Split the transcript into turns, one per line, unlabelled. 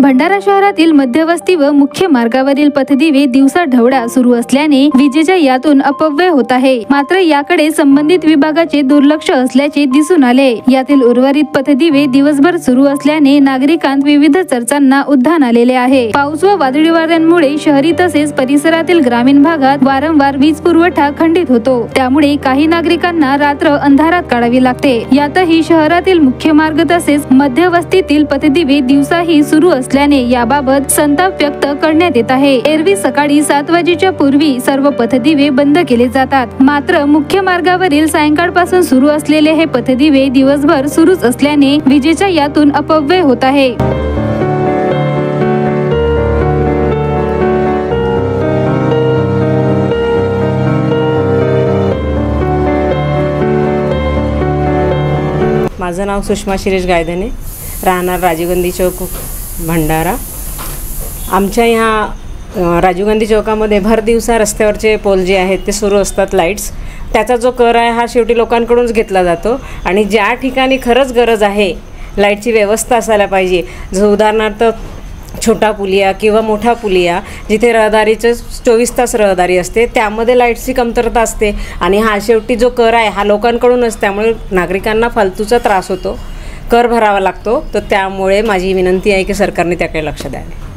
भंडारा शहरातील मध्यवस्ती व मुख्य मार्गावरील पथदिवे दिवसा ढवळ्या सुरू असल्याने विजेच्या यातून अपव्यय होत आहे। मात्र याकडे संबंधित विभागाचे दुर्लक्ष असल्याचे दिसून आले। यातील उर्वरित पथदिवे दिवसभर सुरू असल्याने नागरिकांत विविध चर्चांना उधाण आलेले आहे। पाऊस व वादळी वाऱ्यांमुळे शहरी तसेच परिसरातील ग्रामीण भागात वारंवार वीज पुरवठा खंडित होतो, त्यामुळे काही नागरिकांना रात्र अंधारात काढावी लागते। यातही शहरातील मुख्य मार्ग तसेच मध्यवस्तीतील पथदिवे दिवसाही सुरू असल्याने याबाबत संताप व्यक्त करण्यात येत आहे। एरवी सकाळी 7 वाजेच्या पूर्वी सर्व पथदिवे बंद केले जातात, मात्र मुख्य मार्गावरील सायंकाळपासून सुरू असलेले हे पथदिवे दिवसभर सुरूच असल्याने विजेच्या यातून अपव्यय होत आहे।
माझं नाव सुषमा शिरीष गायधने, राहणार राजीव गांधी चौक, भंडारा। आमच्या ह्या राजीव गांधी चौकामध्ये भर दिवसा रस्त्यावरचे पोल जे आहेत ते सुरू असतात, लाईट्स। त्याचा जो कर आहे हा शेवटी लोकांकडूनच घेतला जातो आणि ज्या ठिकाणी खरंच गरज आहे लाईटची व्यवस्था असायला पाहिजे, जो उदाहरणार्थ छोटा पुलिया किंवा मोठा पुलिया जिथे रहदारीचं 24 तास रहदारी असते त्यामध्ये लाईटची कमतरता असते आणि हा शेवटी जो कर आहे हा लोकांकडूनच, त्यामुळे नागरिकांना फालतूचा त्रास होतो, कर भरावा लागतो। तर त्यामुळे माझी विनंती आहे की सरकारने त्याकडे लक्ष द्यावे।